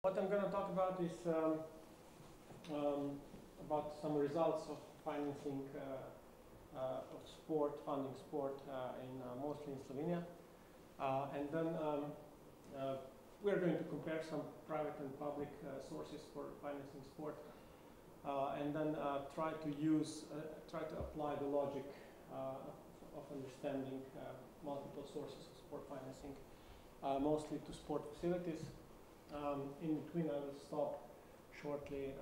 What I'm going to talk about is about some results of financing of sport, funding sport mostly in Slovenia. And then we're going to compare some private and public sources for financing sport. And then try to apply the logic of understanding multiple sources of sport financing, mostly to sport facilities. In between, I will stop shortly,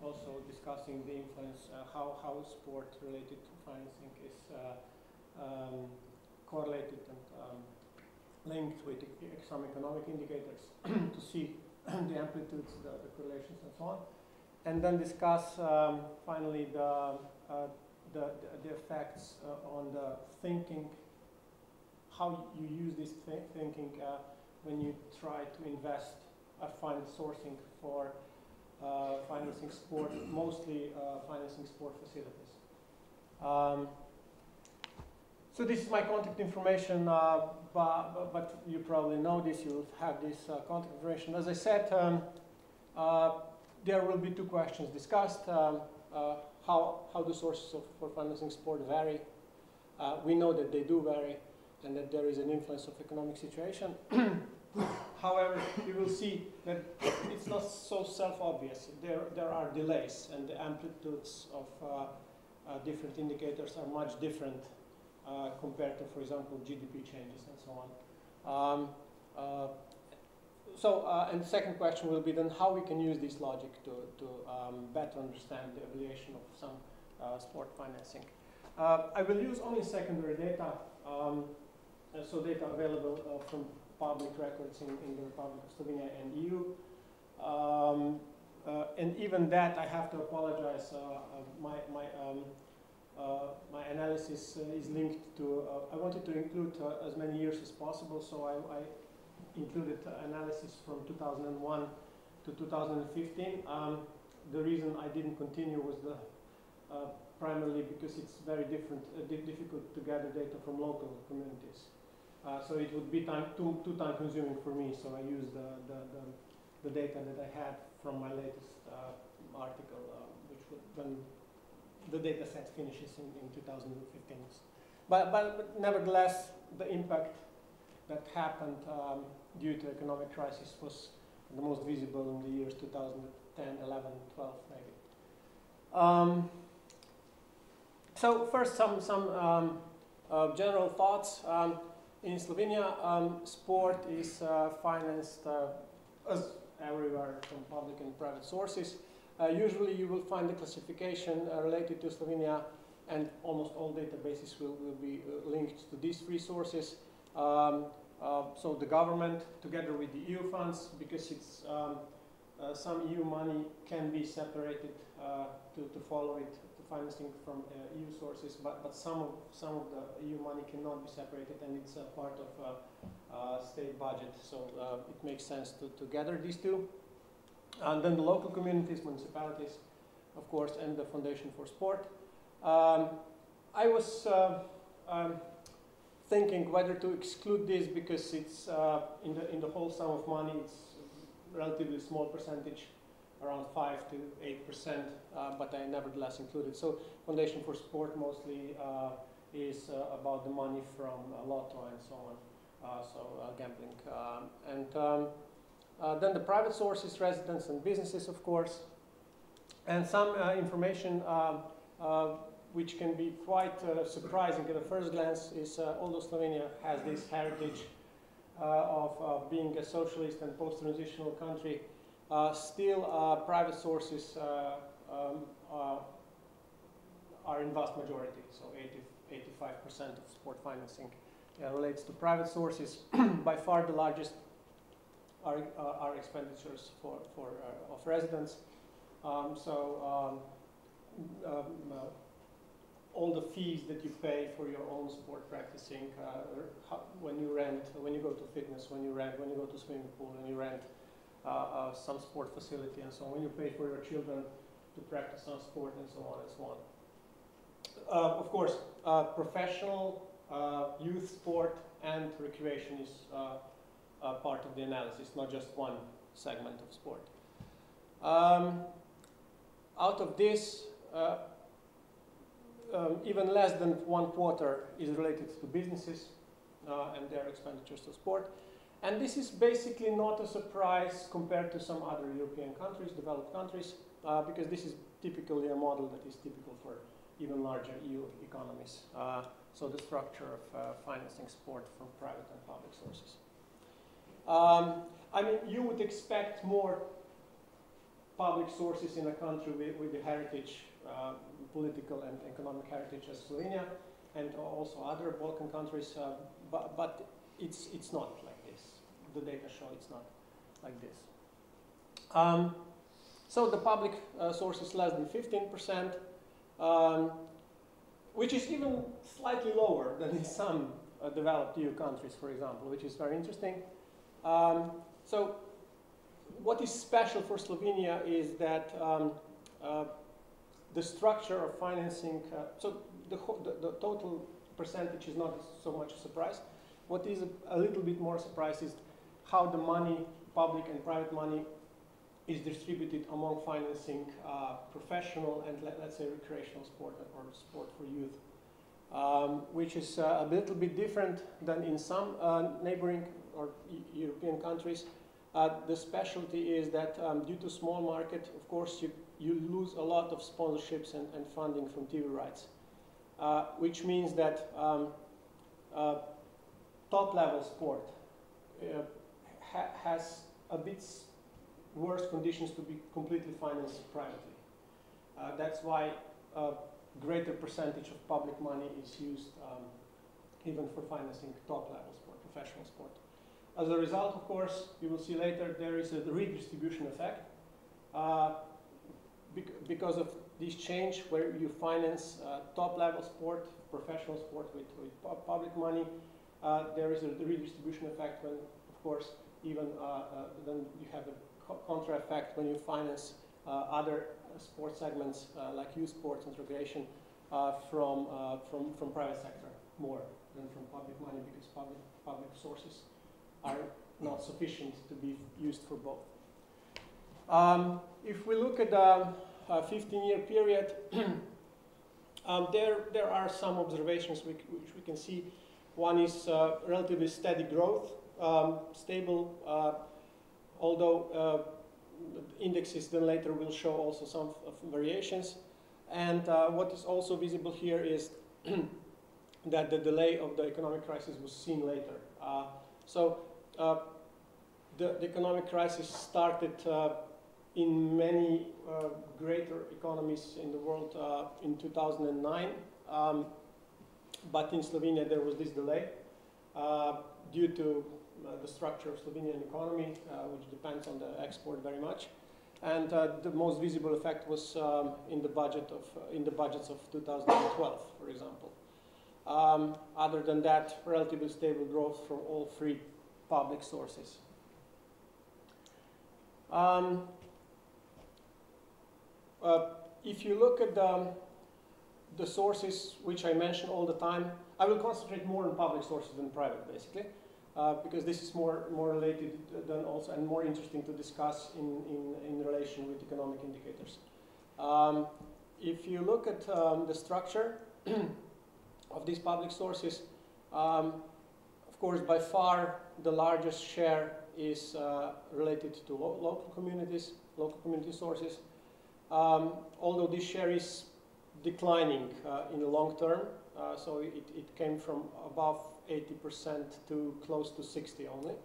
also discussing the influence, how sport-related financing is correlated and linked with some economic indicators to see the amplitudes, the correlations, and so on. And then discuss finally the effects on the thinking, how you use this thinking when you try to invest or find sourcing for financing sport, mostly financing sport facilities. So this is my contact information, but you probably know this, you will have this contact information. As I said, there will be two questions discussed. How the sources for financing sport vary. We know that they do vary and that there is an influence of economic situation. However, you will see that it's not so self-obvious. There are delays, and the amplitudes of different indicators are much different compared to, for example, GDP changes and so on. And the second question will be then how we can use this logic to better understand the evaluation of some sport financing. I will use only secondary data, so data available from public records in the Republic of Slovenia and EU. And even that, I have to apologize. My analysis is linked to, I wanted to include as many years as possible, so I included analysis from 2001 to 2015. The reason I didn't continue was primarily because it's very difficult to gather data from local communities. So it would be too time consuming for me, so I used the data that I had from my latest article, which would, when the data set finishes in 2015. But nevertheless, the impact that happened due to economic crisis was the most visible in the years 2010, 11, 12 maybe. So first some general thoughts. In Slovenia, sport is financed as everywhere from public and private sources. Usually you will find the classification related to Slovenia, and almost all databases will be linked to these three sources. So the government, together with the EU funds, because it's some EU money can be separated to follow it, to financing from EU sources, but some of the EU money cannot be separated, and it's a part of state budget. So it makes sense to gather these two. And then the local communities, municipalities, of course, and the Foundation for Sport. I was thinking whether to exclude this because it's in the whole sum of money, it's relatively small percentage, around 5 to 8%, but I nevertheless included. So Foundation for Sport mostly is about the money from lotto and so on, gambling. Then the private sources, residents and businesses, of course, and some information which can be quite surprising at a first glance is although Slovenia has this heritage of being a socialist and post-transitional country, still private sources are in vast majority, so 85% of sport financing relates to private sources. By far the largest are expenditures of residents. All the fees that you pay for your own sport practicing, when you rent, when you go to fitness, when you go to swimming pool, when you rent some sport facility and so on, when you pay for your children to practice on sport and so on and so on. Of course, professional youth sport and recreation is part of the analysis, not just one segment of sport. Out of this, even less than 1/4 is related to businesses and their expenditures to sport. And this is basically not a surprise compared to some other European countries, developed countries, because this is typically a model that is typical for even larger EU economies. So the structure of financing sport from private and public sources. I mean, you would expect more public sources in a country with the heritage, political and economic heritage as Slovenia, and also other Balkan countries, but it's not like this. The data show it's not like this. So the public source is less than 15%, which is even slightly lower than in some developed EU countries, for example, which is very interesting. So what is special for Slovenia is that the structure of financing, so the total percentage is not so much a surprise. What is a little bit more surprise is how the money, public and private money, is distributed among financing professional and let's say recreational sport or sport for youth, which is a little bit different than in some neighboring or European countries. The specialty is that due to small market, of course, you lose a lot of sponsorships and funding from TV rights, which means that top-level sport has a bit worse conditions to be completely financed privately. That's why a greater percentage of public money is used even for financing top-level sport, professional sport. As a result, of course, you will see later, there is a redistribution effect. Because of this change where you finance top-level sport, professional sport with public money, there is a redistribution effect when, of course, even then you have a contra effect when you finance other sport segments like youth sports and recreation from private sector more than from public money, because public sources are not sufficient to be used for both. If we look at the 15-year period, there are some observations which we can see. One is relatively steady growth, stable, although indexes then later will show also some variations. And what is also visible here is that the delay of the economic crisis was seen later. The economic crisis started in many greater economies in the world in 2009, but in Slovenia there was this delay due to the structure of Slovenian economy, which depends on the export very much, and the most visible effect was in the budgets of 2012, for example. Other than that, relatively stable growth from all three public sources. If you look at the sources which I mention all the time, I will concentrate more on public sources than private, basically, because this is more related than also and more interesting to discuss in relation with economic indicators. If you look at the structure of these public sources, of course, by far the largest share is related to local community sources. Although this share is declining in the long term, so it came from above 80% to close to 60 only.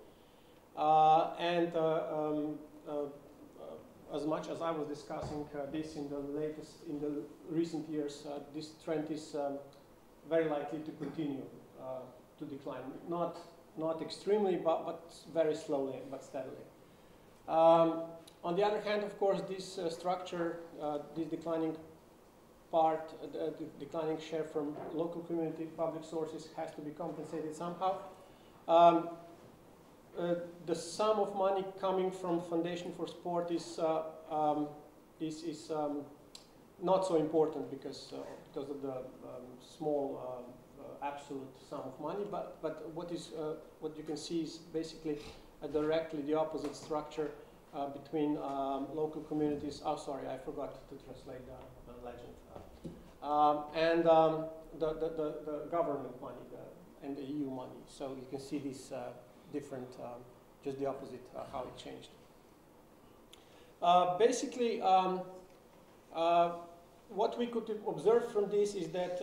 As much as I was discussing this in the recent years, this trend is very likely to continue to decline. Not extremely, but very slowly, but steadily. On the other hand, of course, this structure, this declining part, the declining share from local community public sources has to be compensated somehow. The sum of money coming from Foundation for Sport is not so important because of the small absolute sum of money. But what you can see is basically directly the opposite structure between local communities. Oh, sorry, I forgot to translate the legend. And the government money and the EU money. So you can see these different, just the opposite, how it changed. Basically, what we could observe from this is that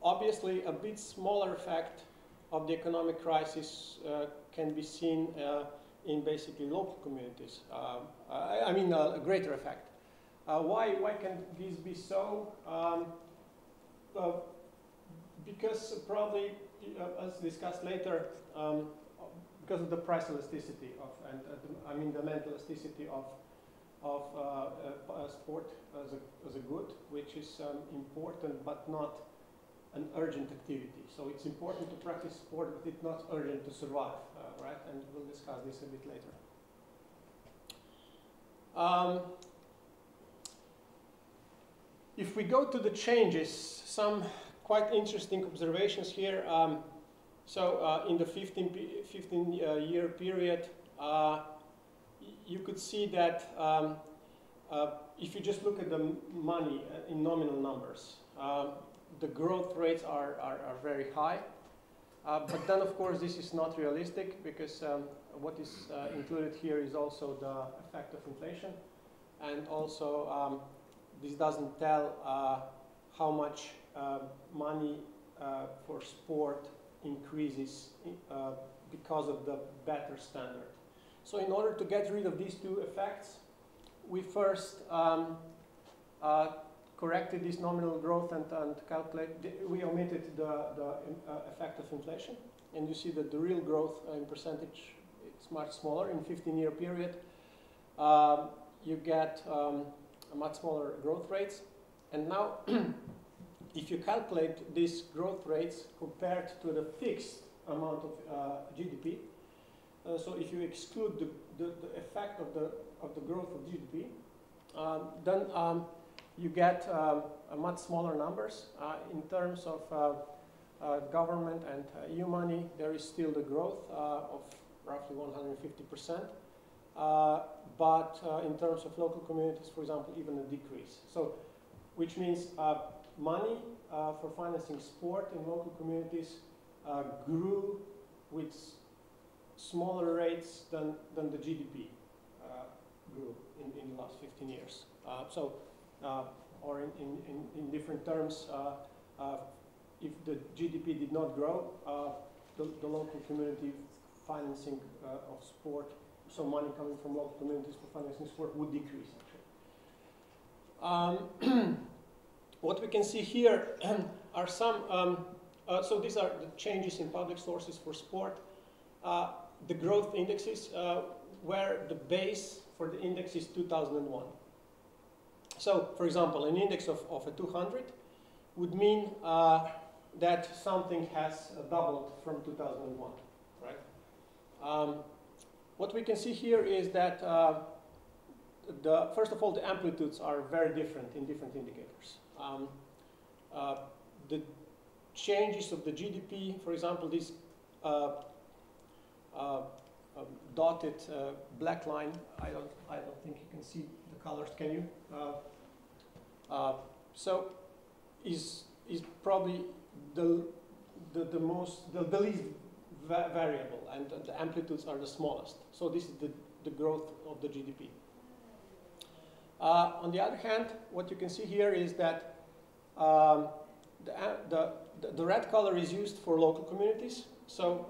obviously a bit smaller effect of the economic crisis can be seen in basically local communities. I mean a greater effect. Why can this be so? Because probably, as discussed later, because of the price elasticity of, I mean the mental elasticity of sport as a good, which is important but not an urgent activity. So it's important to practice sport, but it's not urgent to survive, right? And we'll discuss this a bit later. If we go to the changes, some quite interesting observations here. In the 15-year period, you could see that if you just look at the money in nominal numbers, the growth rates are very high. But then, of course, this is not realistic because what is included here is also the effect of inflation. And also, this doesn't tell how much money for sport increases because of the better standard. So in order to get rid of these two effects, we first corrected this nominal growth and we omitted the effect of inflation. And you see that the real growth in percentage, it's much smaller. In 15-year period, you get much smaller growth rates. And now, if you calculate these growth rates compared to the fixed amount of GDP, so if you exclude the effect of the growth of GDP, then you get much smaller numbers. In terms of government and EU money, there is still the growth of roughly 150%. But in terms of local communities, for example, even a decrease. So, which means money for financing sport in local communities grew with smaller rates than the GDP grew in the last 15 years. Or in different terms, if the GDP did not grow, the local community financing of sport, so money coming from local communities for financing sport, would decrease actually. What we can see here are some, so these are the changes in public sources for sport. The growth indexes, where the base for the index is 2001. So, for example, an index of a 200 would mean that something has doubled from 2001, right? What we can see here is that, first of all, the amplitudes are very different in different indicators. The changes of the GDP, for example, this dotted black line, I don't think you can see the colors, can you? So is probably the least variable, and the amplitudes are the smallest. So this is the growth of the GDP. On the other hand, what you can see here is that the red color is used for local communities. So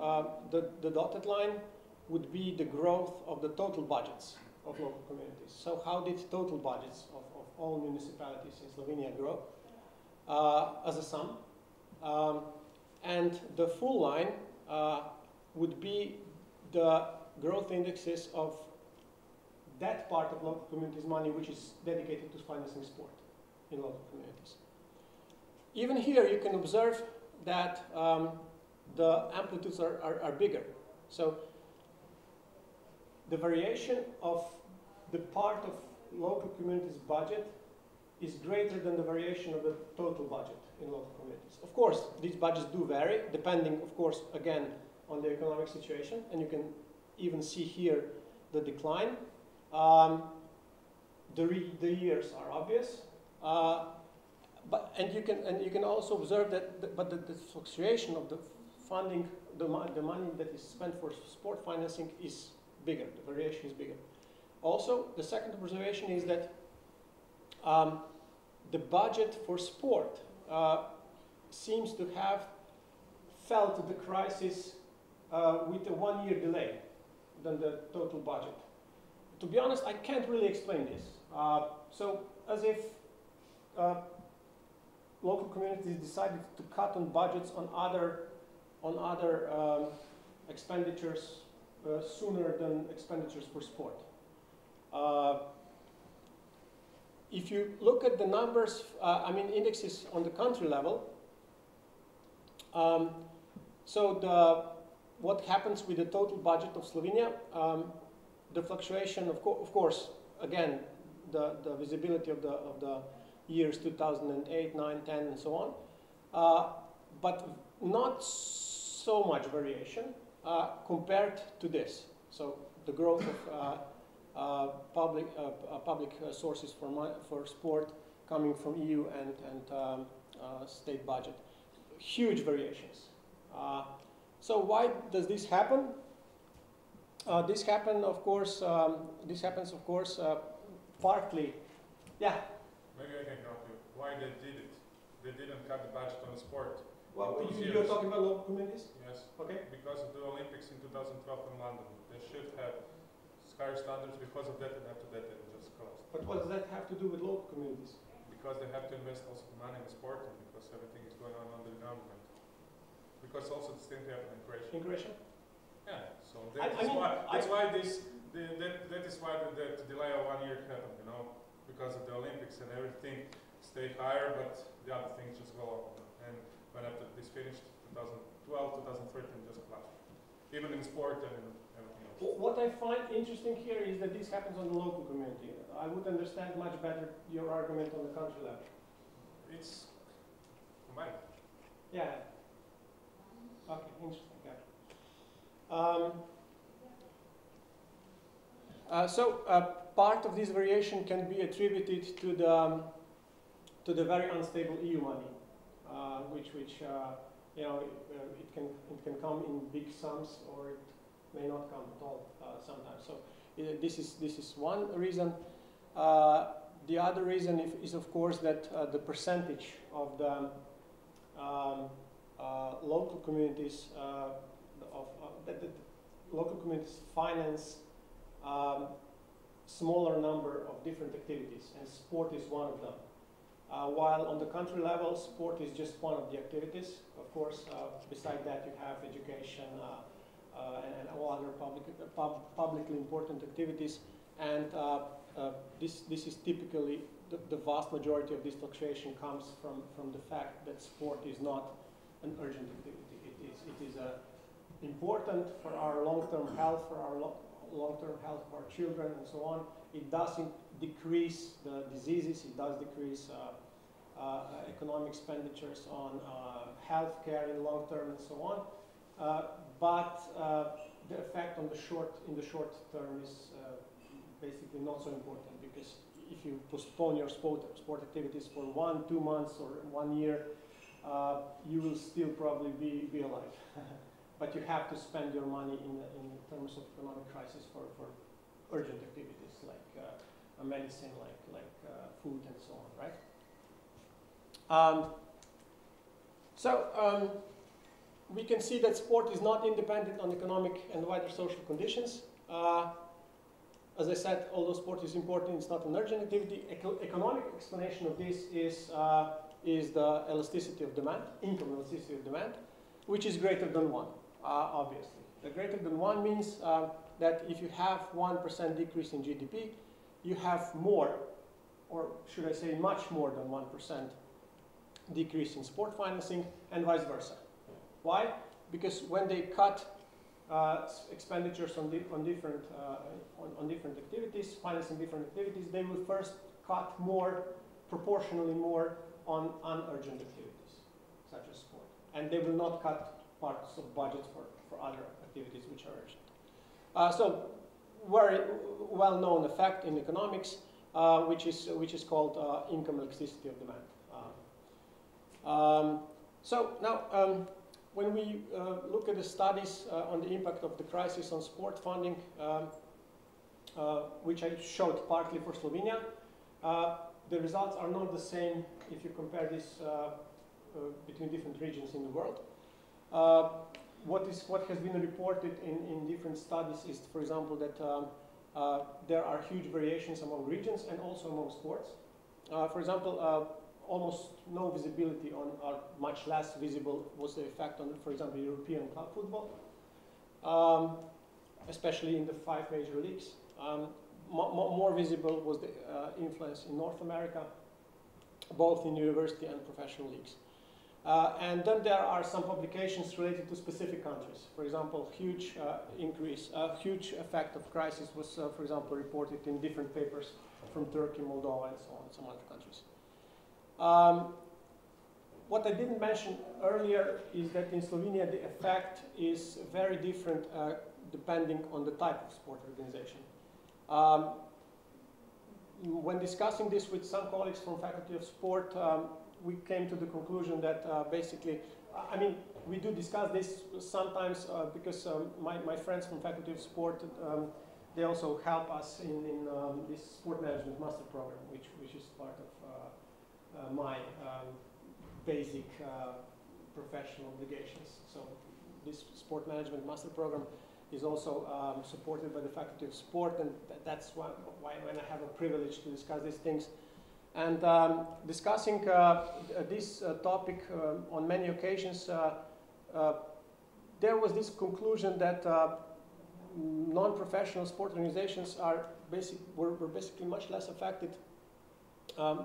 the dotted line would be the growth of the total budgets of local communities. So how did total budgets of all municipalities in Slovenia grow as a sum? And the full line would be the growth indexes of that part of local communities' money which is dedicated to financing sport in local communities. Even here you can observe that the amplitudes are bigger. So the variation of the part of local communities' budget is greater than the variation of the total budget in local communities. Of course, these budgets do vary, depending, of course, again, on the economic situation, and you can even see here the decline. The years are obvious, and you can also observe that the fluctuation of the funding, the money that is spent for sport financing is bigger. The variation is bigger. Also, the second observation is that the budget for sport seems to have felt the crisis with a 1-year delay than the total budget. To be honest, I can't really explain this. So, as if local communities decided to cut on budgets on other expenditures sooner than expenditures for sport. If you look at the numbers, I mean indexes on the country level, what happens with the total budget of Slovenia, the fluctuation, of course, again, the visibility of the years 2008, 9, 10, and so on, but not so much variation compared to this. So the growth of public sources for sport coming from EU and state budget. Huge variations. So why does this happen? This happens, of course, partly. Yeah. Maybe I can help you. Why they did it? They didn't cut the budget on sport. Well, you're talking about local communities? Yes. Okay. Because of the Olympics in 2012 in London, they should have higher standards. Because of that, and after that, they just closed. But what does that have to do with local communities? Because they have to invest also the money in the sport, and because everything is going on under the government. Because also the same happened in Croatia. In Croatia? Yeah. So that is why the delay of 1 year happened. You know, because of the Olympics and everything stayed higher, but the other things just go up. And when after this finished, 2012, 2013 just collapsed. Even in sport and in everything else. What I find interesting here is that this happens on the local community. I would understand much better your argument on the country level. It's combined. Yeah. Okay, interesting. Part of this variation can be attributed to the very unstable EU money, which you know, it can come in big sums or it may not come at all sometimes. So this is one reason. The other reason is of course that the percentage of the local communities that the local communities finance smaller number of different activities, and sport is one of them. While on the country level, sport is just one of the activities. Of course, beside that you have education and all other publicly important activities. And this is typically, the vast majority of this fluctuation comes from the fact that sport is not an urgent activity. It is important for our long-term health, for our long-term health of our children and so on. It doesn't decrease the diseases, it does decrease economic expenditures on healthcare in long term and so on. But the effect on in the short term is basically not so important, because if you postpone your sport activities for 1, 2 months or 1 year, you will still probably be alive. But you have to spend your money in terms of economic crisis for urgent activities like medicine, like food and so on, right? We can see that sport is not independent on economic and wider social conditions. As I said, although sport is important, it's not an urgent activity. Economic explanation of this is the elasticity of demand, income elasticity of demand, which is greater than 1, obviously. The greater than 1 means that if you have 1% decrease in GDP, you have more, or should I say much more than 1% decrease in sport financing, and vice versa. Why? Because when they cut expenditures on different activities, financing different activities, they will first cut more, proportionally more, on unurgent activities, such as sport. And they will not cut parts of budgets for other activities which are urgent. So very well-known effect in economics, which is called income elasticity of demand. So now, when we look at the studies on the impact of the crisis on sport funding, which I showed partly for Slovenia, the results are not the same if you compare this between different regions in the world. What has been reported in different studies is, for example, that there are huge variations among regions and also among sports. For example, almost no visibility on, or much less visible was the effect on, for example, European club football, especially in the 5 major leagues. More visible was the influence in North America, both in university and professional leagues. And then there are some publications related to specific countries. For example, huge huge effect of crisis was, for example, reported in different papers from Turkey, Moldova, and so on, some other countries. What I didn't mention earlier is that in Slovenia the effect is very different depending on the type of sport organization. When discussing this with some colleagues from Faculty of Sport, we came to the conclusion that basically, I mean, we do discuss this sometimes because my friends from Faculty of Sport, they also help us in this sport management master program, which is part of my basic professional obligations. So this sport management master program is also supported by the Faculty of Sport, and that's why when I have a privilege to discuss these things. And discussing this topic on many occasions, there was this conclusion that non-professional sport organizations were basically much less affected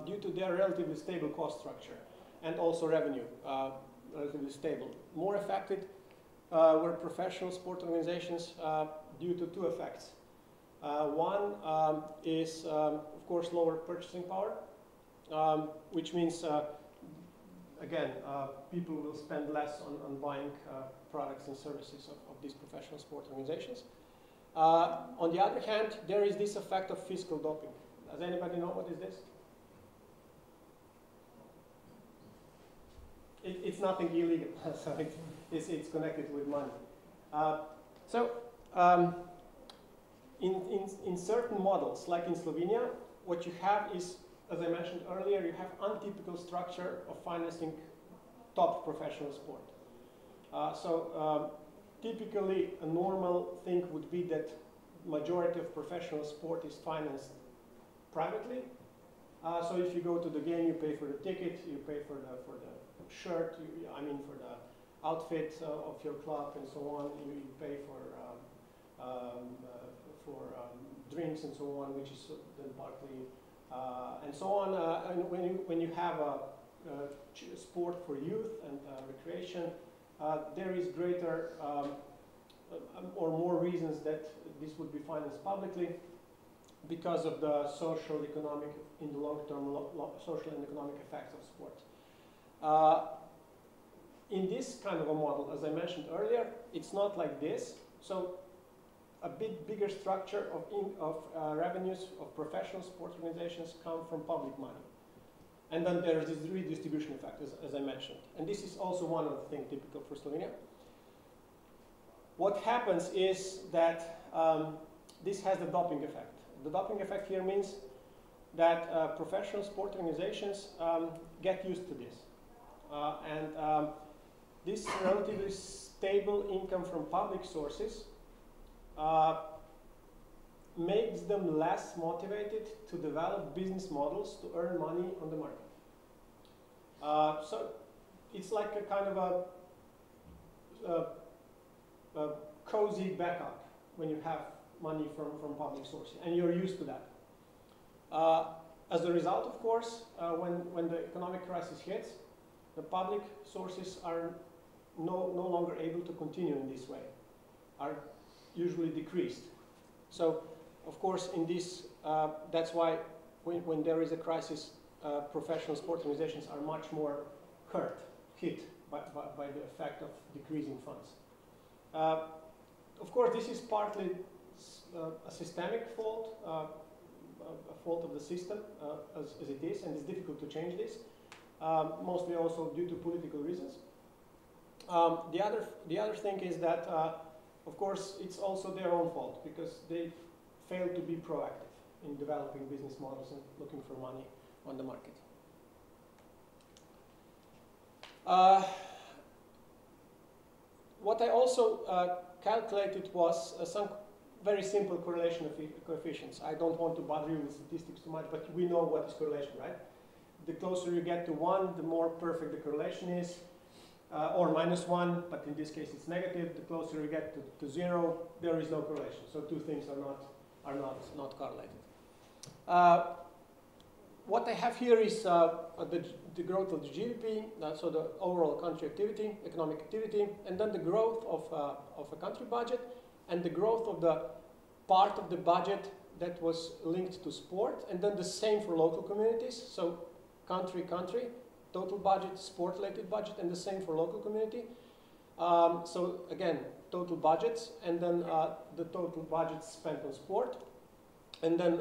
due to their relatively stable cost structure and also revenue, relatively stable. More affected were professional sport organizations due to 2 effects. One is, of course, lower purchasing power, which means, again, people will spend less on buying products and services of these professional sport organizations. On the other hand, there is this effect of fiscal doping. Does anybody know what is this? It's nothing illegal, so it's connected with money. In certain models, like in Slovenia, what you have is, as I mentioned earlier, you have untypical structure of financing top professional sport. Typically, a normal thing would be that majority of professional sport is financed privately. So if you go to the game, you pay for the ticket, you pay for the shirt, for the outfit of your club and so on. You pay for drinks and so on, which is then partly and so on. And when you have a sport for youth and recreation, there is greater or more reasons that this would be financed publicly because of the social, economic, in the long term, social and economic effects of sport. In this kind of a model, as I mentioned earlier, it's not like this. So a bit bigger structure of revenues of professional sports organizations come from public money. And then there's this redistribution effect, as I mentioned. And this is also one of the things typical for Slovenia. What happens is that this has the doping effect. The doping effect here means that professional sport organizations get used to this. This relatively stable income from public sources makes them less motivated to develop business models to earn money on the market. So it's like a kind of a cozy backup when you have money from public sources, and you're used to that. As a result, of course, when the economic crisis hits, the public sources are no longer able to continue in this way, are usually decreased. So, of course, in this, that's why when there is a crisis, professional sport organizations are much more hit by the effect of decreasing funds. Of course, this is partly a systemic fault, a fault of the system as it is, and it's difficult to change this, mostly also due to political reasons. The other thing is that, of course, it's also their own fault because they failed to be proactive in developing business models and looking for money on the market. What I also calculated was some very simple correlation of coefficients. I don't want to bother you with statistics too much, but we know what is correlation, right? The closer you get to 1, the more perfect the correlation is, or -1, but in this case it's negative. The closer you get to 0, there is no correlation. So two things are not correlated. What I have here is the growth of the GDP, so the overall country activity, economic activity, and then the growth of a country budget, and the growth of the part of the budget that was linked to sport, and then the same for local communities. So country, total budget, sport-related budget, and the same for local community. So again, total budgets, and then the total budget spent on sport, and then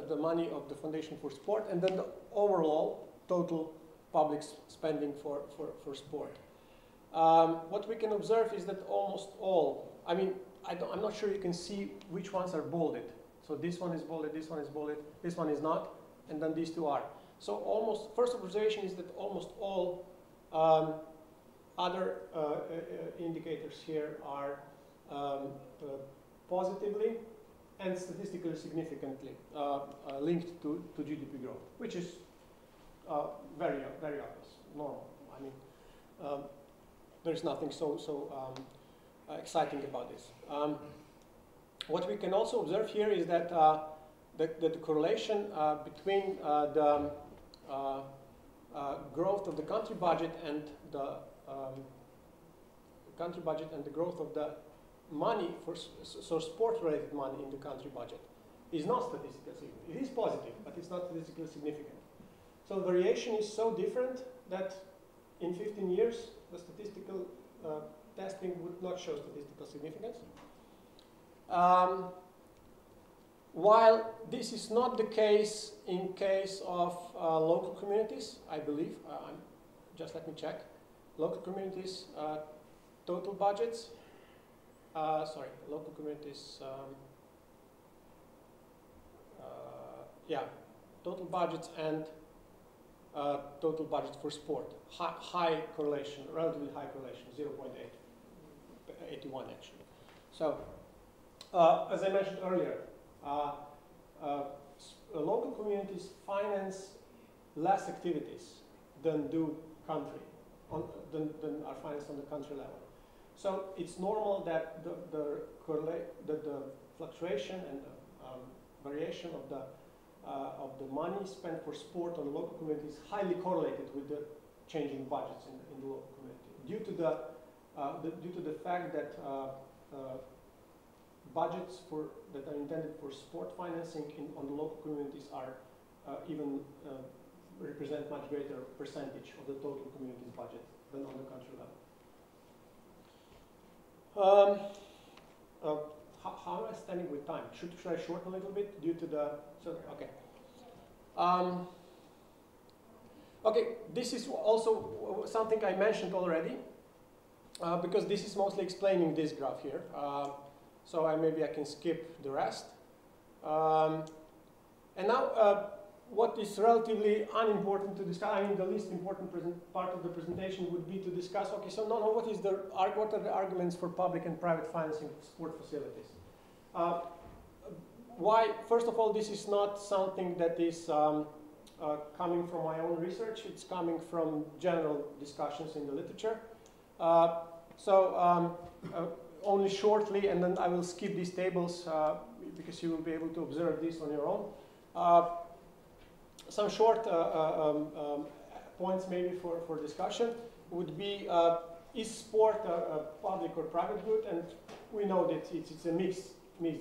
the money of the Foundation for Sport, and then the overall total public spending for sport. What we can observe is that almost all, I mean, I'm not sure you can see which ones are bolded. So this one is bolded, this one is bolded, this one is not, and then these two are. So almost, first observation is that almost all other indicators here are positively and statistically significantly linked to GDP growth, which is very obvious, normal. I mean, there's nothing so exciting about this. What we can also observe here is that the correlation between the growth of the country budget and the growth of the money for sport-related money in the country budget is not statistically significant. It is positive, but it's not statistically significant. So variation is so different that in 15 years the statistical testing would not show statistical significance. While this is not the case in case of local communities, I believe, just let me check, local communities, total budgets, local communities, total budgets and total budget for sport. High correlation, relatively high correlation, 0.81 actually. So, as I mentioned earlier, local communities finance less activities than do country, than are financed on the country level. So it's normal that the fluctuation and the variation of the money spent for sport on the local community is highly correlated with the changing budgets in the local community, due to the fact that budgets that are intended for sport financing on the local communities are even represent much greater percentage of the total community's budget than on the country level. How am I standing with time? Should I shorten a little bit due to the... Okay. Okay, this is also something I mentioned already, because this is mostly explaining this graph here. So maybe I can skip the rest. And now, what is relatively unimportant to discuss, I mean, the least important part of the presentation would be to discuss, okay, so now what are the arguments for public and private financing of sport facilities? Why, first of all, this is not something that is coming from my own research, it's coming from general discussions in the literature. Only shortly, and then I will skip these tables because you will be able to observe this on your own. Some short points maybe for discussion would be, is sport a public or private good? And we know that it's a mixed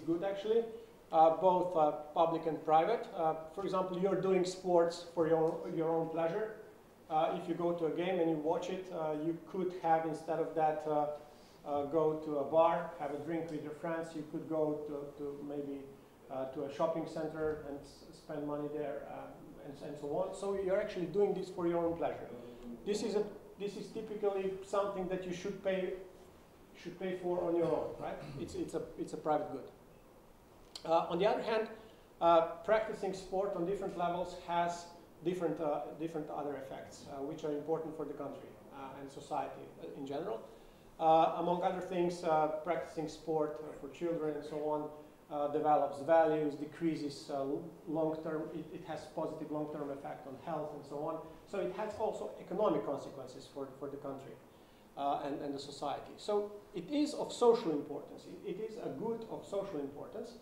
good actually, both public and private. For example, you're doing sports for your own pleasure. If you go to a game and you watch it, you could have, instead of that, go to a bar, have a drink with your friends. You could go to maybe to a shopping center and spend money there, and so on. So you're actually doing this for your own pleasure. This is typically something that you should pay for on your own, right? It's a private good. On the other hand, practicing sport on different levels has different other effects, which are important for the country and society in general. Among other things, practicing sport for children and so on develops values, decreases long-term, it has positive long-term effect on health and so on. So it has also economic consequences for the country and the society. So it is of social importance. It is a good of social importance.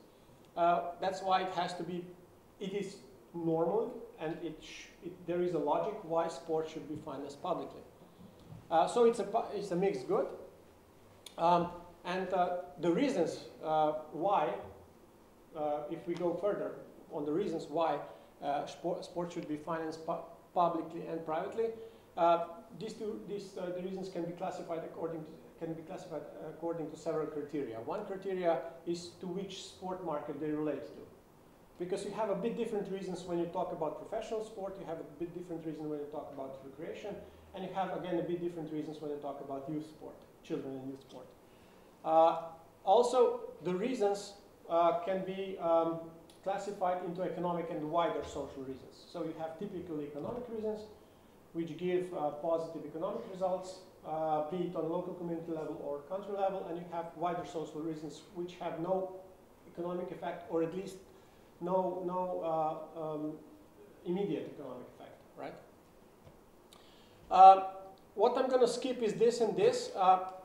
That's why it has to be, it is normal, and there is a logic why sport should be financed publicly. So it's a mixed good. And the reasons why, if we go further on the reasons why sport should be financed publicly and privately, the reasons can be classified according to several criteria. One criteria is to which sport market they relate to. Because you have a bit different reasons when you talk about professional sport, you have a bit different reason when you talk about recreation, and you have, again, a bit different reasons when you talk about youth sport, children and youth sport. Also, the reasons can be classified into economic and wider social reasons. So you have typically economic reasons, which give positive economic results, be it on local community level or country level, and you have wider social reasons which have no economic effect, or at least no immediate economic effect, right? What I'm going to skip is this and this,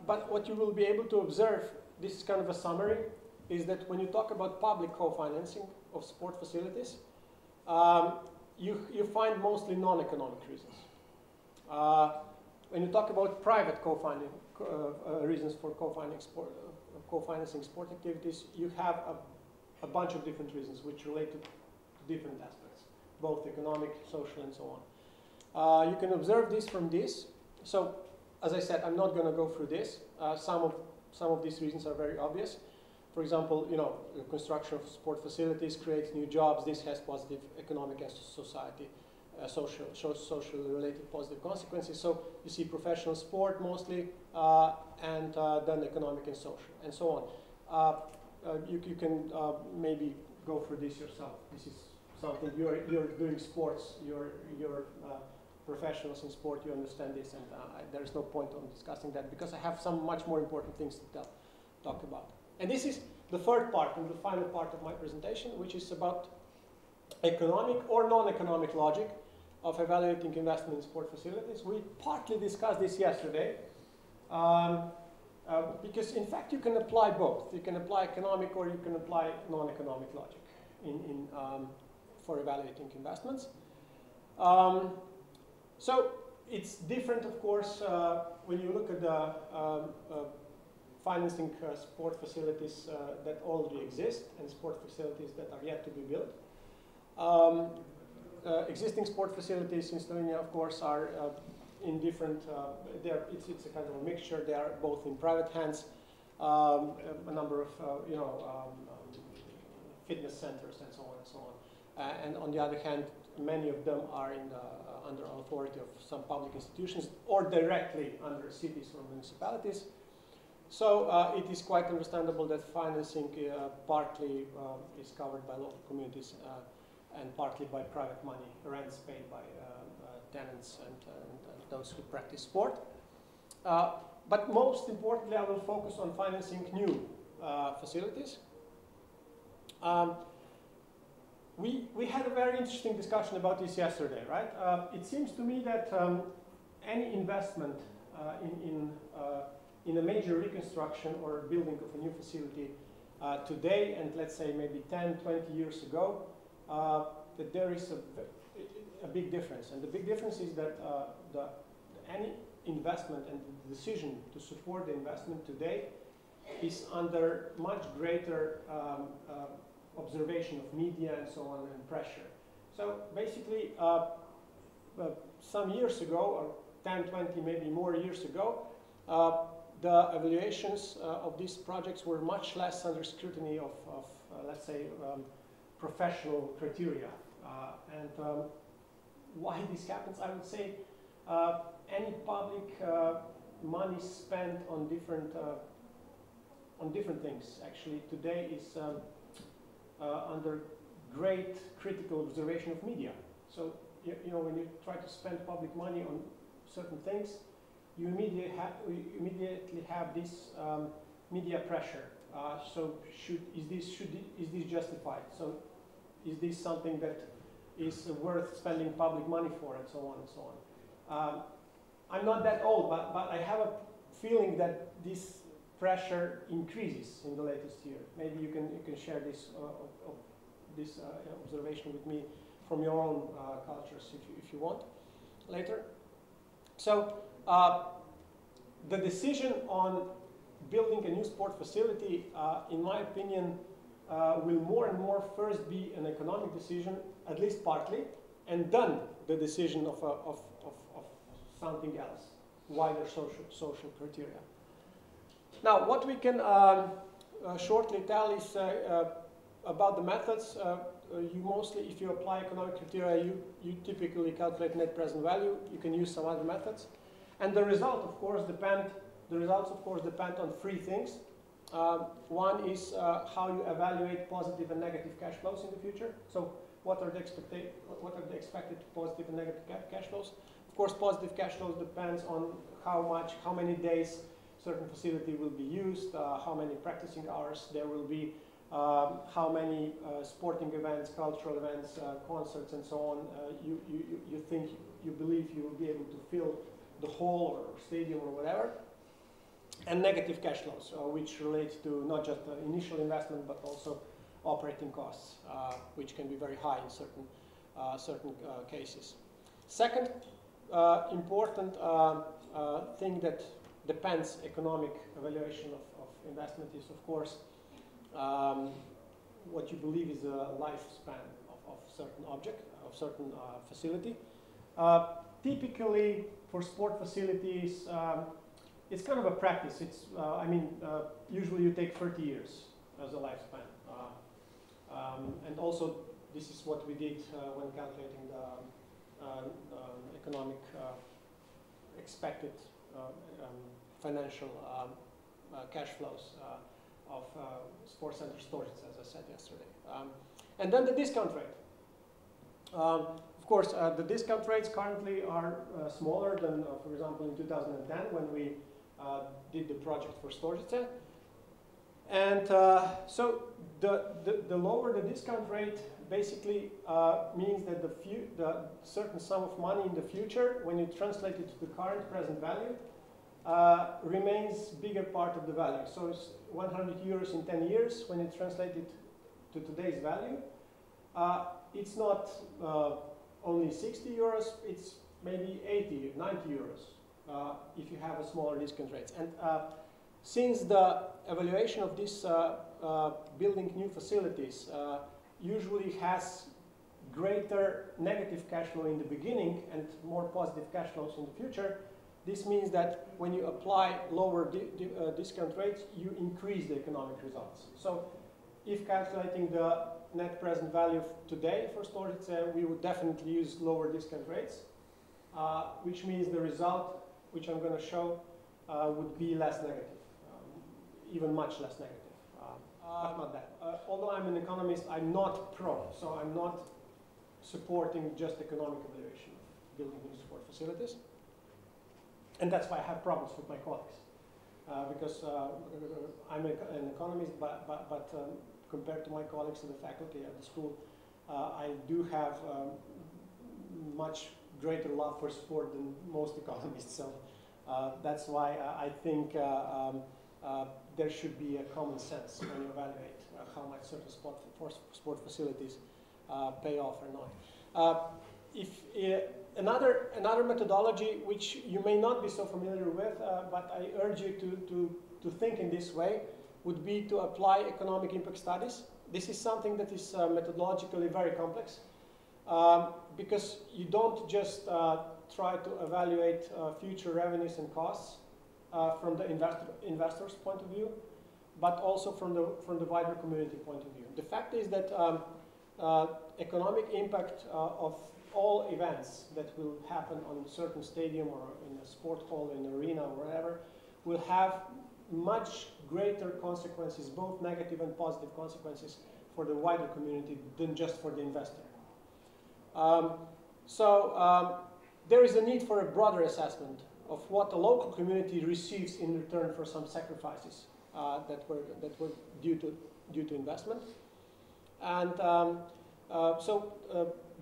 but what you will be able to observe, this is kind of a summary, is that when you talk about public co-financing of sport facilities, you find mostly non-economic reasons. When you talk about private reasons for co-financing sport activities, you have a bunch of different reasons which relate to different aspects, both economic, social, and so on. You can observe this from this. So, as I said, I'm not going to go through this. Some of these reasons are very obvious. For example, the construction of sport facilities creates new jobs. This has positive economic and society, socially related positive consequences. So you see professional sport mostly, and then economic and social, and so on. You can maybe go through this yourself. This is something you're doing sports. You're professionals in sport. You understand this, and there is no point on discussing that because I have some much more important things to talk about. And this is the third part and the final part of my presentation, which is about economic or non-economic logic of evaluating investment in sport facilities. We partly discussed this yesterday, because in fact you can apply both. You can apply economic or you can apply non-economic logic for evaluating investments. So it's different, of course, when you look at the financing sport facilities that already exist and sport facilities that are yet to be built. Existing sport facilities in Slovenia, of course, are in different, it's a kind of a mixture. They are both in private hands, a number of fitness centers and so on and so on. And on the other hand, many of them are under authority of some public institutions or directly under cities or municipalities. So it is quite understandable that financing partly is covered by local communities and partly by private money, rents paid by tenants and those who practice sport. But most importantly, I will focus on financing new facilities. We had a very interesting discussion about this yesterday, right? It seems to me that any investment in a major reconstruction or building of a new facility today, and let's say maybe 10, 20 years ago, that there is a big difference. And the big difference is that any investment and the decision to support the investment today is under much greater observation of media and so on and pressure. So basically, some years ago, or 10, 20, maybe more years ago, the evaluations of these projects were much less under scrutiny of let's say, professional criteria. Why this happens, I would say, any public money spent on different things actually today is under great critical observation of media. So you know, when you try to spend public money on certain things, you immediately have this media pressure. So is this justified? So is this something that is worth spending public money for, and so on and so on. I'm not that old, but I have a feeling that this pressure increases in the latest year. Maybe you can share this observation with me from your own cultures if you want later. So the decision on building a new sport facility, in my opinion, will more and more first be an economic decision, at least partly, and then the decision of something else, wider social criteria. Now, what we can shortly tell is about the methods. You mostly, if you apply economic criteria, you typically calculate net present value. You can use some other methods, and the results, of course, depend on three things. One is how you evaluate positive and negative cash flows in the future. So what are the expected positive and negative cash flows? Of course, positive cash flows depends on how many days certain facility will be used, how many practicing hours there will be, how many sporting events, cultural events, concerts, and so on. You believe you will be able to fill the hall or stadium or whatever. And negative cash flows, which relate to not just the initial investment, but also operating costs, which can be very high in certain cases. Second important thing that depends economic evaluation of investment is, of course, what you believe is a lifespan of certain object, of certain facility. Typically, for sport facilities, it's kind of a practice. It's, usually you take 30 years as a lifespan. And also, this is what we did when calculating the economic expected financial cash flows of sports center storage, as I said yesterday. And then the discount rate. Of course, the discount rates currently are smaller than, for example, in 2010 when we did the project for Storžice. And so the lower the discount rate basically means that the certain sum of money in the future, when you translate it to the current present value, remains bigger part of the value. So it's 100 euros in 10 years. When you translate it to today's value, it's not only 60 euros, it's maybe 80, 90 euros if you have a smaller discount rates. And since the evaluation of this building new facilities usually has greater negative cash flow in the beginning and more positive cash flows in the future, this means that when you apply lower discount rates, you increase the economic results. So if calculating the net present value today for Storžice, we would definitely use lower discount rates, which means the result, which I'm going to show, would be less negative, even much less negative. But not that. Although I'm an economist, I'm not pro, so I'm not supporting just economic evaluation of building new sport facilities. And that's why I have problems with my colleagues, because I'm an economist, but compared to my colleagues in the faculty at the school, I do have much greater love for sport than most economists. So that's why I think there should be a common sense when you evaluate how much certain sport facilities pay off or not. Another methodology which you may not be so familiar with, but I urge you to think in this way, would be to apply economic impact studies. This is something that is methodologically very complex because you don't just try to evaluate future revenues and costs, from the investor's point of view, but also from the wider community point of view. The fact is that economic impact of all events that will happen on a certain stadium or in a sport hall, in an arena or wherever, will have much greater consequences, both negative and positive consequences, for the wider community than just for the investor. There is a need for a broader assessment of what the local community receives in return for some sacrifices that were due to investment. And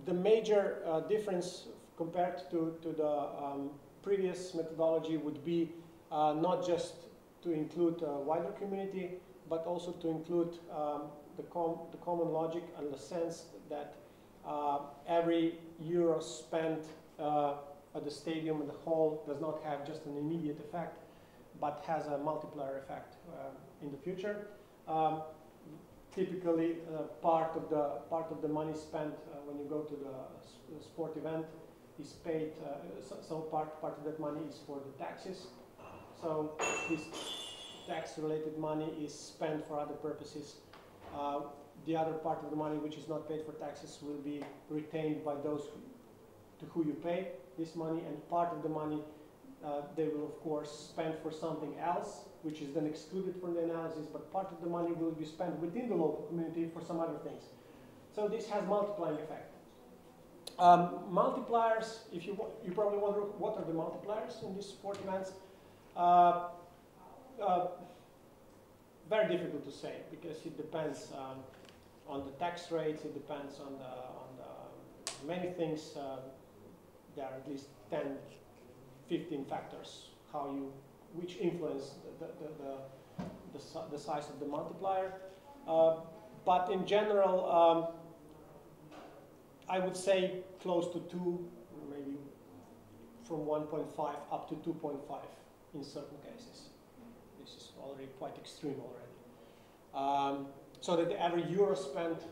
the major difference compared to the previous methodology would be not just to include a wider community, but also to include the common logic and the sense that every euro spent at the stadium and the hall does not have just an immediate effect, but has a multiplier effect in the future. Typically, part of the money spent when you go to the sport event is paid. Some part of that money is for the taxes. So this tax-related money is spent for other purposes. The other part of the money, which is not paid for taxes, will be retained by those to who you pay this money, and part of the money they will, of course, spend for something else, which is then excluded from the analysis, but part of the money will be spent within the local community for some other things. So this has multiplying effect. Multipliers, if you probably wonder what are the multipliers in these sport events. Very difficult to say because it depends on the tax rates. It depends on the many things. There are at least 10, 15 factors which influence the size of the multiplier. But in general, I would say close to 2, maybe from 1.5 up to 2.5 in certain cases. This is already quite extreme already. So that every euro spent,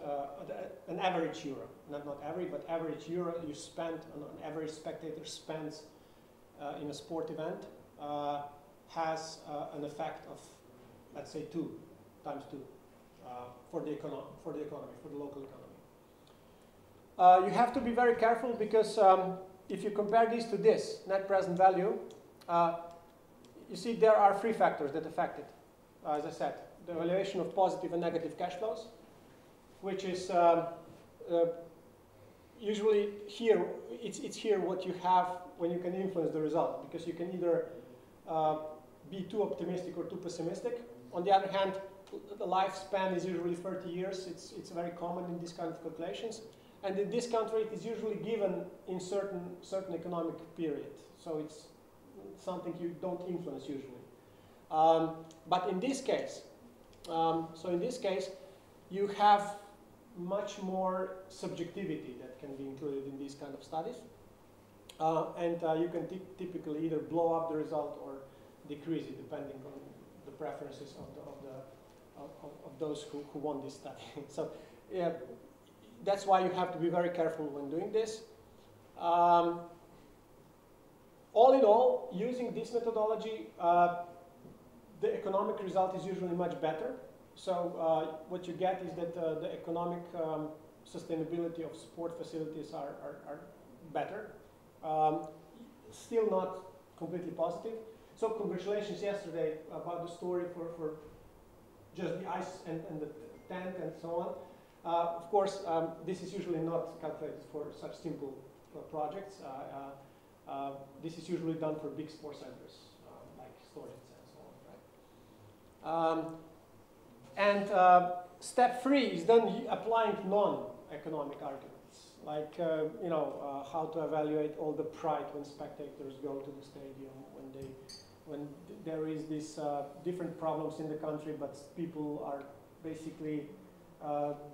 an average euro, not every, but average euro you spend, an average spectator spends in a sport event has an effect of, let's say, 2 times 2 for the economy, for the local economy. You have to be very careful because if you compare this to this net present value, you see there are 3 factors that affect it. As I said, the evaluation of positive and negative cash flows, which is usually here, it's here what you have when you can influence the result, because you can either be too optimistic or too pessimistic. On the other hand, the lifespan is usually 30 years. It's very common in this kind of calculations. And the discount rate is usually given in certain economic period. So it's something you don't influence usually. But in this case, you have much more subjectivity that can be included in these kind of studies. And you can typically either blow up the result or decrease it depending on the preferences of those who want this study. So yeah, that's why you have to be very careful when doing this. All in all, using this methodology, the economic result is usually much better. So what you get is that the economic sustainability of sport facilities are better. Still not completely positive. So congratulations yesterday about the story for just the ice and the tent and so on. Of course, this is usually not calculated for such simple projects. This is usually done for big sport centers, like Slovenia and so on, right? Step 3 is then applying non-economic arguments, like how to evaluate all the pride when spectators go to the stadium, when there is these different problems in the country, but people are basically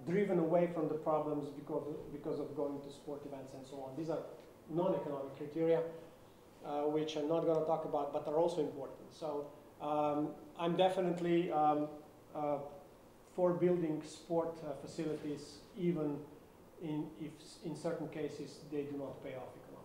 driven away from the problems because of going to sport events and so on. These are non-economic criteria, which I'm not going to talk about, but are also important. So I'm definitely for building sport facilities, even if in certain cases they do not pay off economically.